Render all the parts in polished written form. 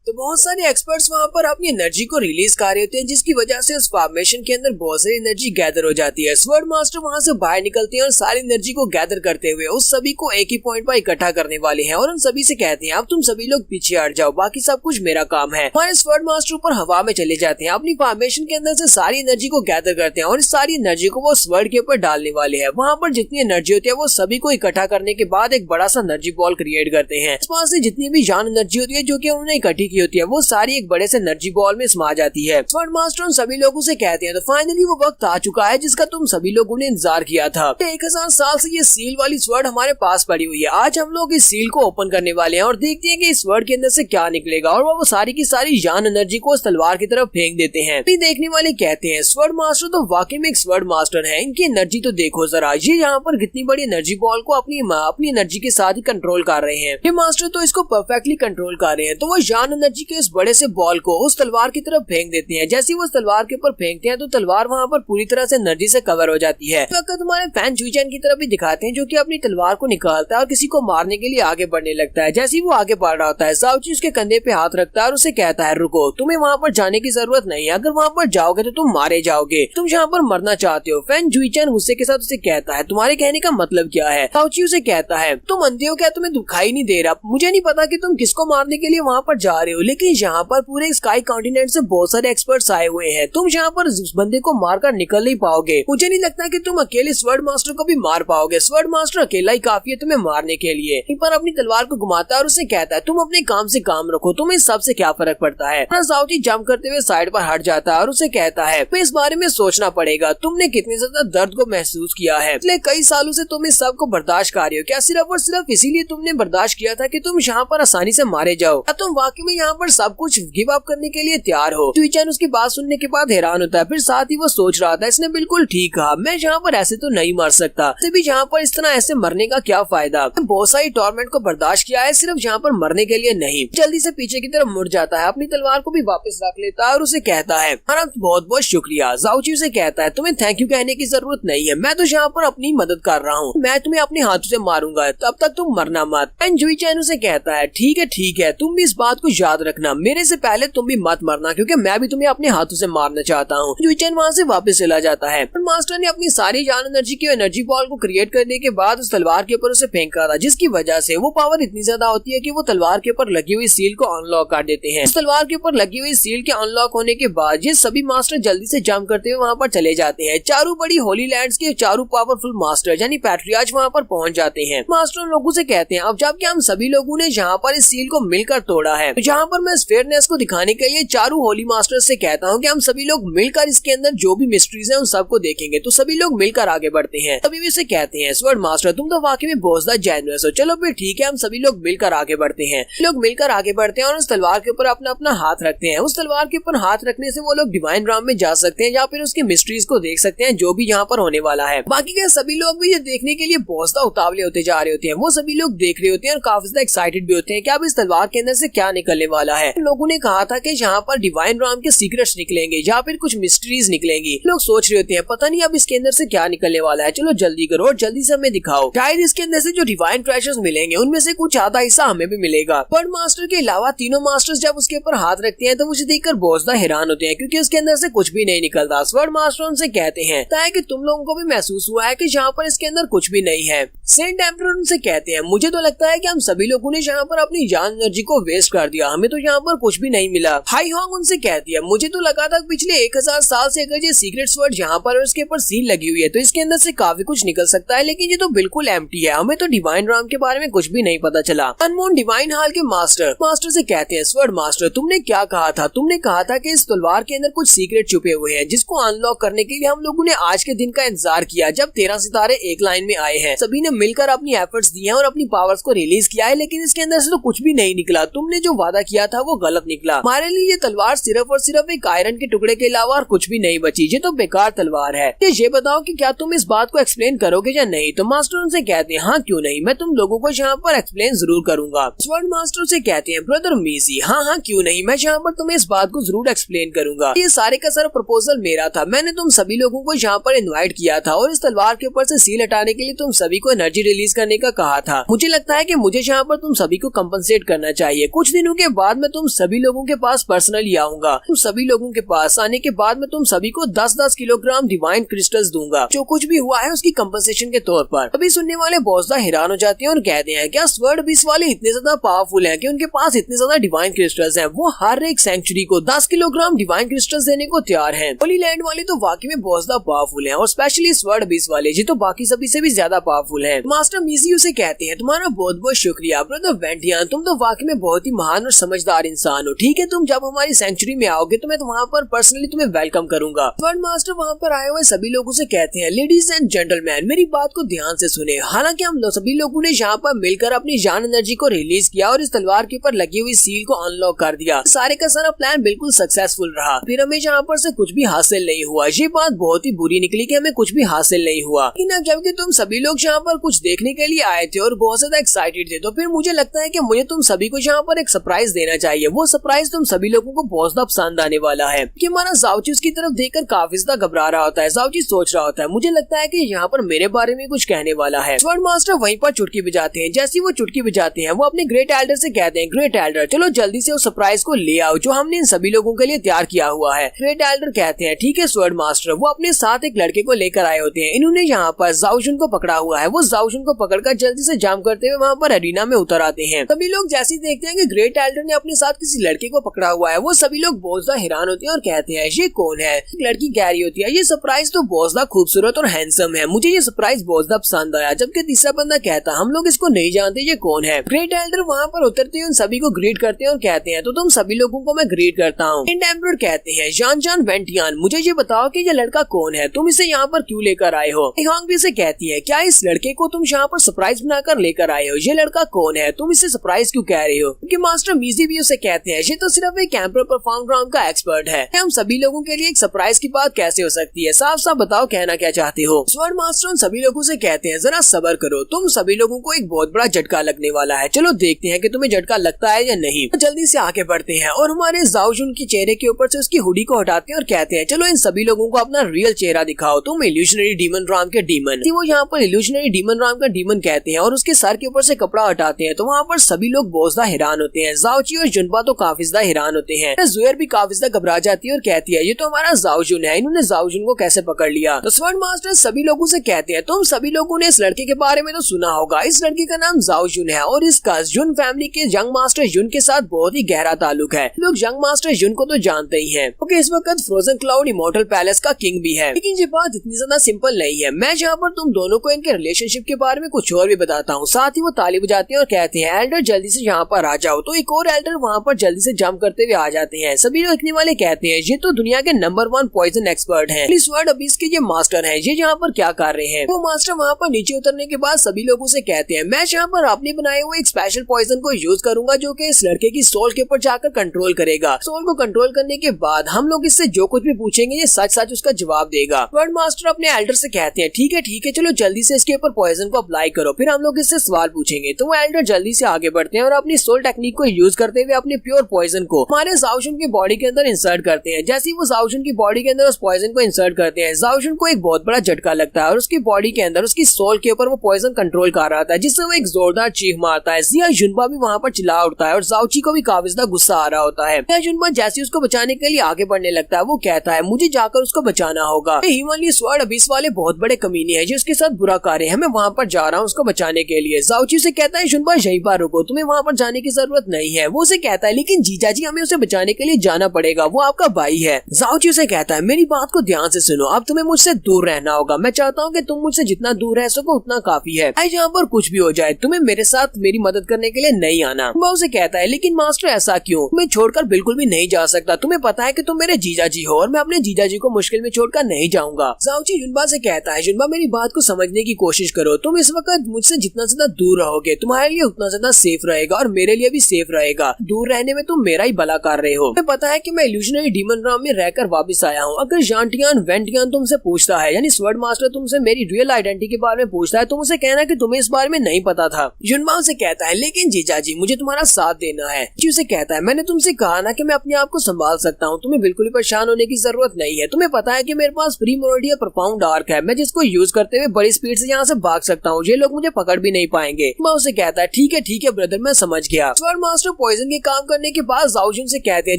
तो बहुत सारे एक्सपर्ट्स वहाँ पर अपनी एनर्जी को रिलीज कर रहे होते हैं, जिसकी वजह से उस फॉर्मेशन के अंदर बहुत सारी एनर्जी गैदर हो जाती है। स्वर्ड मास्टर वहाँ से बाहर निकलते हैं और सारी एनर्जी को गैदर करते हुए उस सभी को एक ही पॉइंट पर इकट्ठा करने वाले हैं और उन सभी से कहते हैं अब तुम सभी लोग पीछे हट जाओ, बाकी सब कुछ मेरा काम है। हमारे स्वर्ड मास्टर ऊपर हवा में चले जाते हैं, अपनी फॉर्मेशन के अंदर से सारी एनर्जी को गैदर करते हैं और इस सारी एनर्जी को वो स्वर्ड के ऊपर डालने वाले हैं। वहाँ पर जितनी एनर्जी होती है वो सभी को इकट्ठा करने के बाद एक बड़ा सा एनर्जी बॉल क्रिएट करते हैं। इस पास से जितनी भी जान एनर्जी होती है जो कि उन्होंने इकट्ठी की होती है वो सारी एक बड़े से एनर्जी बॉल में समा जाती है। स्वर्ड मास्टर उन सभी लोगों से कहते हैं तो फाइनली वो वक्त आ चुका है जिसका तुम सभी लोगों ने इंतजार किया था। 1000 साल से ये सील वाली स्वर्ड हमारे पास पड़ी हुई है। आज हम लोग इस सील को ओपन करने वाले हैं और देखते हैं कि इस स्वर्ड के अंदर से क्या निकलेगा। और वो सारी की सारी जान एनर्जी को उस तलवार की तरफ फेंक देते हैं। देखने वाले कहते हैं स्वर्ड मास्टर तो वाकई में एक स्वर्ड मास्टर है, इनकी एनर्जी तो देखो जरा, ये यहाँ पर कितनी बड़ी एनर्जी बॉल को अपनी एनर्जी के साथ ही कंट्रोल कर रहे हैं। ये मास्टर तो इसको परफेक्टली कंट्रोल कर रहे हैं। तो वो जान एनर्जी के इस बड़े से बॉल को उस तलवार की तरफ फेंक देते हैं। जैसे वो उस तलवार के ऊपर फेंकते हैं तो तलवार वहाँ पर पूरी तरह से एनर्जी से कवर हो जाती है। तो अगर तुम्हारे फैन जुईचैन की तरफ भी दिखाते हैं जो कि अपनी तलवार को निकालता है और किसी को मारने के लिए आगे बढ़ने लगता है। जैसे ही वो आगे बढ़ रहा होता है ज़ाओ ची उसके कंधे पे हाथ रखता है और उसे कहता है रुको, तुम्हें वहाँ पर जाने की जरूरत नहीं है, अगर वहाँ पर जाओगे तो तुम मारे जाओगे, तुम यहाँ पर मरना चाहते हो। फैन जुईचैन गुस्से के साथ उसे कहता है तुम्हारे कहने का मतलब क्या है। ज़ाओ ची उसे कहता है तुम अंधे हो क्या, तुम्हें दिखाई नहीं दे रहा, मुझे नहीं पता कि तुम किसको मारने के लिए वहाँ पर जा रहे हो, लेकिन यहाँ पर पूरे स्काई कॉन्टिनेंट से बहुत सारे एक्सपर्ट्स आए हुए हैं, तुम यहाँ पर उस बंदे को मारकर निकल नहीं पाओगे। मुझे नहीं लगता कि तुम अकेले स्वर्ड मास्टर को भी मार पाओगे, स्वर्ड मास्टर अकेला ही काफी है तुम्हें मारने के लिए। इन पर अपनी तलवार को घुमाता है और उसे कहता है तुम अपने काम से काम रखो, तुम्हें इस सब से क्या फर्क पड़ता है। ज़ाओ ची जंप करते हुए साइड पर हट जाता है और उसे कहता है तो इस बारे में सोचना पड़ेगा, तुमने कितने ज्यादा दर्द को महसूस किया है, इसलिए कई सालों से तुम इस सब को बर्दाश्त कर रहे हो, क्या सिर्फ और सिर्फ इसीलिए तुमने बर्दाश्त किया था कि तुम यहाँ पर आसानी से मारे जाओ, क्या तुम वाकई में यहाँ पर सब कुछ गिव अप करने के लिए तैयार हो। जुईचैन उसकी बात सुनने के बाद हैरान होता है, फिर साथ ही वो सोच रहा था इसने बिल्कुल ठीक कहा, मैं यहाँ पर ऐसे तो नहीं मर सकता, तभी यहाँ पर इस तरह ऐसे मरने का क्या फायदा, बहुत सारी टॉर्मेंट को बर्दाश्त किया है सिर्फ यहाँ पर मरने के लिए नहीं। जल्दी से पीछे की तरफ मुड़ जाता है, अपनी तलवार को भी वापस रख लेता है और उसे कहता है बहुत बहुत शुक्रिया। ज़ाओ ची उसे कहता है तुम्हें थैंक यू कहने की जरूरत नहीं है, मैं तो यहाँ पर अपनी मदद कर रहा हूँ, मैं तुम्हें अपने हाथों से मारूंगा, तब तक तुम मरना मत। जुईचैन उसे कहता है ठीक है, तुम भी इस बात को याद रखना, मेरे से पहले तुम भी मत मरना क्योंकि मैं भी तुम्हें अपने हाथों से मारना चाहता हूँ। जुईचैन वहाँ से वापस चला जाता है। मास्टर ने अपनी सारी जान एनर्जी की एनर्जी बॉल को क्रिएट करने के बाद उस तलवार के ऊपर उसे फेंका था, जिसकी वजह से वो पावर इतनी ज्यादा होती है कि वो तलवार के ऊपर लगी हुई सील को अनलॉक कर देते हैं। इस तलवार के ऊपर लगी हुई सील के अनलॉक होने के बाद ये सभी मास्टर जल्दी से जंप करते हुए वहाँ पर चले जाते हैं। चारों बड़ी होली लैंड्स के चारों पावरफुल मास्टर यानी पैट्रियार्च वहाँ पर पहुँच जाते हैं। मास्टर लोगों से कहते हैं अब जबकि हम सभी लोगों ने यहाँ पर इस सील को मिलकर तोड़ा है, तो यहाँ पर मैं इस फेयरनेस को दिखाने के लिए चारों होली मास्टर से कहता हूँ कि हम सभी लोग मिलकर इसके अंदर जो भी मिस्ट्रीज है उन सबको देखेंगे। तो सभी लोग मिलकर आगे बढ़ते हैं। तभी भी उसे कहते हैं स्वर्ड मास्टर तुम तो वाकई में बहुत ज्यादा जेनरस हो, चलो फिर ठीक है हम सभी लोग मिलकर आगे बढ़ते हैं। लोग मिलकर आगे बढ़ते हैं और उस तलवार के ऊपर अपना अपना हाथ रखते हैं। उस तलवार के ऊपर हाथ रखने से वो लोग डिवाइन राम में जा सकते हैं या फिर उसकी मिस्ट्रीज को देख सकते हैं जो भी यहाँ पर होने वाला है। बाकी के सभी लोग भी ये देखने के लिए बहुत ज्यादा उतावले होते जा रहे होते हैं। वो सभी लोग देख रहे होते हैं और काफी ज्यादा एक्साइटेड भी होते हैं कि अब इस तलवार के अंदर से क्या निकलने वाला है। लोगों ने कहा था कि यहाँ पर डिवाइन राम के सीक्रेट्स निकलेंगे या फिर कुछ मिस्ट्रीज निकलेंगी। लोग सोच रहे होते हैं पता नहीं अब इसके अंदर से क्या निकलने वाला है, चलो जल्दी करो और जल्दी से हमें दिखाओ, शायद इसके अंदर से जो डिवाइन ट्रेजर्स मिलेंगे उनमें से कुछ आधा हिस्सा हमें भी मिलेगा। बर्ड मास्टर के अलावा तीनों मास्टर्स जब उसके ऊपर हाथ रखते हैं तो मुझे देखकर बहुत ज्यादा हैरान होते हैं क्योंकि उसके अंदर से कुछ भी नहीं निकलता। स्वर्ड मास्टर उनसे कहते हैं कि तुम लोगों को भी महसूस हुआ है कि यहाँ पर इसके अंदर कुछ भी नहीं है। सेंट एम्परर उनसे कहते हैं मुझे तो लगता है कि हम सभी लोगों ने यहाँ पर अपनी जान एनर्जी को वेस्ट कर दिया, हमें तो यहाँ पर कुछ भी नहीं मिला। हाई हॉन्ग उनसे कहती है मुझे तो लगा था पिछले 1000 साल से अगर ये सीक्रेट स्वर्ड यहाँ पर और इसके ऊपर सील लगी हुई है तो इसके अंदर से काफी कुछ निकल सकता है, लेकिन ये तो बिल्कुल एम्प्टी है, हमें तो डिवाइन राम के बारे में कुछ भी नहीं पता चला। अनमोल डिवाइन हाल के मास्टर से कहते हैं स्वर्ड मास्टर तुमने क्या कहा था, तुमने कहा था कि इस तलवार के अंदर कुछ सीक्रेट छुपे हुए हैं जिसको अनलॉक करने के लिए हम लोगों ने आज के दिन का इंतजार किया जब 13 सितारे एक लाइन में आए हैं। सभी ने मिलकर अपनी एफर्ट्स दी हैं और अपनी पावर्स को रिलीज किया है, लेकिन इसके अंदर से तो कुछ भी नहीं निकला। तुमने जो वादा किया था वो गलत निकला। हमारे लिए ये तलवार सिर्फ और सिर्फ एक आयरन के टुकड़े के अलावा और कुछ भी नहीं बची, ये तो बेकार तलवार है। ये बताओ कि क्या तुम इस बात को एक्सप्लेन करोगे या नहीं। तो मास्टर उनसे कहते हैं हाँ क्यों नहीं, मैं तुम लोगों को यहाँ पर एक्सप्लेन जरूर करूंगा। स्वर्ड मास्टर से कहते हैं ब्रदर मीजी हाँ क्यों नहीं, मैं यहाँ पर तुम्हें इस बात को जरूर एक्सप्लेन करूंगा। ये सारे का सारा प्रपोजल मेरा था, मैंने तुम सभी लोगों को यहाँ पर इन्वाइट किया था और इस तलवार के ऊपर से सील हटाने के लिए तुम सभी को एनर्जी रिलीज करने का कहा था। मुझे लगता है कि मुझे यहाँ पर तुम सभी को कंपनसेट करना चाहिए। कुछ दिनों के बाद मैं तुम सभी लोगों के पास पर्सनली आऊंगा। तुम सभी लोगों के पास आने के बाद मैं तुम सभी को 10-10 किलोग्राम डिवाइन क्रिस्टल्स दूंगा, जो कुछ भी हुआ है उसकी कंपनसेशन के तौर पर। अभी सुनने वाले बॉसदा हैरान हो जाते हैं और कहते हैं क्या स्वर्ड अबिस वाले इतने ज्यादा पावरफुल हैं कि उनके पास इतने ज्यादा डिवाइन क्रिस्टल्स हैं, वो हर एक सेंचुरी को 10 किलोग्राम डिवाइन क्रिस्टल्स देने को तैयार हैं। होली लैंड वाले तो वाकई में बॉसदा पावरफुल हैं और स्पेशली स्वर्ड अबिस वाले जी तो बाकी सभी से भी ज्यादा पावरफुल हैं। मास्टर मीजी उसे कहते हैं तुम्हारा बहुत बहुत शुक्रिया ब्रदर वेंटियान, तुम तो वाकई में बहुत ही महान और समझदार इंसान हो। ठीक है, तुम जब हमारी सेंचुरी में आओगे तो मैं वहाँ पर पर्सनली तुम्हें वेलकम करूंगा। स्वर्ड मास्टर वहाँ पर आए हुए सभी लोगों से कहते हैं लेडीज एंड जेंटलमैन मेरी बात को ध्यान से सुने। हालांकि हम सभी लोगों ने यहाँ पर मिलकर अपनी जान एनर्जी को रिलीज किया और इस तलवार के ऊपर लगी हुई सील को अनलॉक कर दिया, सारे का सारा प्लान बिल्कुल सक्सेसफुल रहा। फिर हमें यहाँ पर से कुछ भी हासिल नहीं हुआ। ये बात बहुत ही बुरी निकली कि हमें कुछ भी हासिल नहीं हुआ। लेकिन अब जबकि तुम सभी लोग यहाँ पर कुछ देखने के लिए आए थे और बहुत ज्यादा एक्साइटेड थे, तो फिर मुझे लगता है कि मुझे तुम सभी को यहाँ पर एक सरप्राइज देना चाहिए। वो सरप्राइज तुम सभी लोगों को बहुत ज्यादा पसंद आने वाला है कि हमारा जाउची उसकी तरफ देखकर काफी ज्यादा घबरा रहा होता है। जाउची सोच रहा होता है मुझे लगता है कि यहाँ पर मेरे बारे में कुछ कहने वाला है। स्वर्ड मास्टर वहीं पर चुटकी बजाते हैं। जैसे वो चुटकी बजाते हैं वो अपने ग्रेट एल्डर से कहते हैं ग्रेट एल्डर चलो जल्दी से उस सरप्राइज को ले आओ जो हमने इन सभी लोगों के लिए तैयार किया हुआ है। ग्रेट एल्डर कहते हैं ठीक है स्वर्ड मास्टर। वो अपने साथ एक लड़के को लेकर आए होते हैं। इन्होंने यहाँ पर जाओजुन को पकड़ा हुआ है। वो जाओजुन को पकड़कर जल्दी से जाम करते हुए वहाँ पर अरीना में उतर आते हैं। सभी लोग जैसे देखते हैं कि ग्रेट एल्डर ने अपने साथ किसी लड़के को पकड़ा हुआ है, वो सभी लोग बहुत ज्यादा हैरान होते हैं और कहते हैं ये कौन है। लड़की कह रही होती है ये सरप्राइज तो बहुत ज्यादा खूबसूरत और हैंडसम है, मुझे ये सरप्राइज बहुत ज्यादा पसंद आया। जबकि तीसरा बंदा कहता हम लोग इसको नहीं जानते ये कौन है। ग्रेट एल्डर वहाँ पर उतरते हैं, उन सभी को ग्रीट करते हैं और कहते हैं तो तुम सभी लोगों को मैं ग्रीट करता हूँ। एम्परर कहते हैं जान जान वेंटियान मुझे ये बताओ कि ये लड़का कौन है, तुम इसे यहाँ पर क्यों लेकर आए हो। हियांग भी इसे कहती है क्या इस लड़के को तुम यहाँ पर सरप्राइज बनाकर लेकर आए हो, ये लड़का कौन है, तुम इसे सरप्राइज क्यों कह रहे हो। क्योंकि मास्टर मीजी भी उसे कहते हैं ये तो सिर्फ एक एम्परर परफॉर्म ग्राउंड का एक्सपर्ट है, हम सभी लोगों के लिए एक सरप्राइज की बात कैसे हो सकती है, साफ साफ बताओ कहना क्या चाहते हो। स्वर्ड मास्टर उन सभी लोगों से कहते हैं जरा सब्र करो, तुम सभी लोगों को एक बहुत बड़ा झटका लगने वाला है, चलो देखते हैं कि तुम्हें झटका लगता है या नहीं। तो जल्दी से आगे बढ़ते हैं और हमारे जाओजुन के चेहरे के ऊपर से उसकी हुडी को हटाते हैं और कहते हैं चलो इन सभी लोगों को अपना रियल चेहरा दिखाओ, तुम इल्यूशनरी डीमन राम के डीमन। वो यहाँ पर इल्यूशनरी डीमन राम का डीमन कहते हैं और उसके सर के ऊपर से कपड़ा हटाते हैं। तो वहाँ पर सभी लोग बहुत ज्यादा हैरान होते हैं। जाओची और जुनबा तो काफी ज्यादा हैरान होते हैं। जुएर भी काफी ज्यादा घबरा जाती है और कहती है ये तो हमारा जाओजुन है, इन्होंने जाओजुन को कैसे पकड़ लिया। तो स्वर्ड मास्टर सभी लोगों से कहते हैं तुम सभी लोगों ने इस लड़के के बारे में तो सुना होगा, इस लड़के का नाम जाओजुन है और इसका जुन फैमिली के यंग मास्टर जुन के साथ बहुत ही गहरा ताल्लुक है। लोग यंग मास्टर जुन को तो जानते ही हैं क्योंकि इस वक्त फ्रोजन क्लाउड इमॉर्टल पैलेस का किंग भी है। लेकिन ये बात इतनी ज्यादा सिंपल नहीं है। मैं यहाँ पर तुम दोनों को इनके रिलेशनशिप के बारे में कुछ और भी बताता हूँ। साथ ही वो ताली बजाते हैं और कहते हैं एल्डर जल्दी से यहाँ पर आ जाओ। तो एक और एल्डर वहाँ पर जल्दी से जंप करते हुए आ जाते हैं। सभी देखने वाले कहते हैं ये तो दुनिया के नंबर 1 पॉइजन एक्सपर्ट हैं, स्वर्ड अबिस के ये मास्टर हैं, ये यहाँ पर क्या कर रहे हैं। वो मास्टर वहाँ पर नीचे उतरने के बाद सभी लोगों से कहते हैं मैं यहाँ पर अपने बनाए हुए एक स्पेशल पॉइजन को यूज करूंगा जो कि इस लड़के की सोल के ऊपर जाकर कंट्रोल करेगा। सोल को कंट्रोल करने के बाद हम लोग इससे जो कुछ भी पूछेंगे ये सच सच उसका जवाब देगा। स्वर्ड मास्टर अपने एल्डर से कहते हैं ठीक है चलो जल्दी से इसके ऊपर पॉइजन को अप्लाई करो, फिर हम लोग इससे सवाल पूछेंगे। तो वो एल्डर जल्दी से आगे बढ़ते हैं और अपनी सोल टेक्निक को यूज करते हुए अपने प्योर पॉइजन को हमारे जाओजुन की बॉडी के अंदर इंसर्ट करते हैं। जैसे ही वो जाओजुन की बॉडी के अंदर उस पॉइजन को इंसर्ट करते हैं, जाओजुन को एक बहुत बड़ा झटका लगता है और उसकी बॉडी के अंदर उसकी सोल के ऊपर वो पॉइजन कंट्रोल कर रहा था, जिससे वो एक जोरदार चीख मारता है। जिया जुनबा भी वहाँ पर चिल्ला उठता है और जाओची को भी काफी ज्यादा गुस्सा आ रहा होता है। जिया जुनबा जैसे उसको बचाने के लिए आगे बढ़ने लगता है वो कहता है मुझे जाकर उसको बचाना होगा। हिमालय स्वर्ड अबिस वाले बहुत बड़े कमीने हैं जो उसके साथ बुरा कार्य है, मैं वहाँ पर जा रहा हूँ उसको बचाने के लिए। जाओची से कहता है जुनबा यहीं पर रुको, तुम्हें वहाँ पर जाने की जरूरत नहीं है। वो उसे कहता है लेकिन जीजाजी हमें उसे बचाने के लिए जाना पड़ेगा, वो आपका भाई है। जाओची उसे कहता है मेरी बात को ध्यान से सुनो, अब तुम्हें मुझसे दूर रहना होगा, मैं चाहता हूँ कि तुम मुझसे जितना दूर रह सको उतना काफी है। यहाँ पर कुछ भी हो जाए तुम्हें मेरे साथ मेरी मदद करने के लिए नहीं आना। वो उसे कहता है लेकिन मास्टर ऐसा क्यों, मैं छोड़कर बिल्कुल भी नहीं जा सकता, तुम्हें पता है कि तुम मेरे जीजाजी हो और मैं अपने जीजाजी को मुश्किल में छोड़कर नहीं जाऊंगा। जाओची जुनबा से कहता है जुनबा मेरी बात को समझने की कोशिश करो, तुम इस वक्त मुझसे जितना ज्यादा दूर रहोगे तुम्हारे लिए उतना ज्यादा सेफ रहेगा और मेरे लिए भी सेफ रहेगा। दूर रहने में तुम मेरा ही भला कर रहे हो। मुझे पता है कि मैं इल्यूशनरी डीमन राम में रहकर वापस आया हूँ। अगर जानटियान वेंटियान तुमसे पूछता है यानी स्वर्ड मास्टर तुमसे मेरी रियल आइडेंटिटी के बारे में पूछता है, तुम उसे कहना कि तुम्हें इस बारे में नहीं पता था। जुनबा उसे कहता है लेकिन जीजाजी मुझे तुम्हारा साथ देना है। उसे कहता है मैंने तुमसे कहा ना कि मैं अपने आप को संभाल सकता हूँ, तुम्हें बिल्कुल भी परेशान होने की जरूरत नहीं है। तुम्हें पता है कि मेरे पास प्रीमोर्डियल प्रोफाउंड आर्क है, मैं जिसको यूज करते हुए बड़ी स्पीड से यहाँ से भाग सकता हूँ, ये लोग मुझे पकड़ भी नहीं पाएंगे। मैं उसे कहता है ठीक है ब्रदर मैं समझ गया। स्वर्ड मास्टर पॉइजन के काम करने के बाद जाओजुन से कहते हैं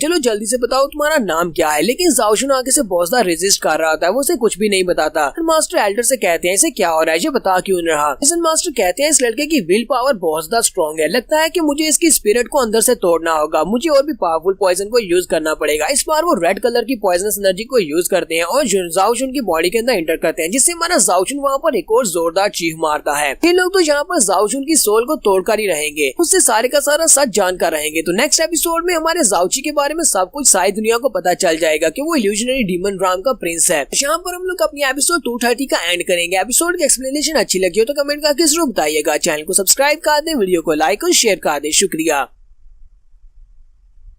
चलो जल्दी से बताओ तुम्हारा नाम क्या है, लेकिन जाओजुन आगे से बहुत ज्यादा रेजिस्ट कर रहा होता है, वो उसे कुछ भी नहीं बताता। मास्टर एल्डर से कहते हैं इसे क्या हो रहा है, ये बता क्यों नहीं रहा। मिशन मास्टर कहते हैं इस लड़के की विल पावर बहुत ज्यादा स्ट्रॉन्ग है, लगता है कि मुझे इसकी स्पिरिट को अंदर से तोड़ना होगा, मुझे और भी पावरफुल पॉइजन को यूज करना पड़ेगा। इस बार वो रेड कलर की पॉइजनस एनर्जी को यूज करते हैं और जाओजुन की बॉडी के अंदर एंटर करते हैं, जिससे हमारा जाओजुन वहाँ पर एक और जोरदार चीख मारता है। ये लोग तो यहाँ पर जाओजुन की सोल को तोड़कर ही रहेंगे, उससे सारे का सारा सच जानकर रहेंगे। तो नेक्स्ट एपिसोड में हमारे जाओची के बारे में सब कुछ सारी दुनिया को पता चल जाएगा कि वो इल्यूजनरी डीमन राम का प्रिंस है। यहाँ पर हम लोग अपनी एपिसोड 230 का एंड करेंगे। एपिसोड की एक्सप्लेनेशन अच्छी लगी हो तो कमेंट करके जरूर बताइएगा। चैनल को सब्सक्राइब कर दें, वीडियो को लाइक और शेयर कर दें। शुक्रिया।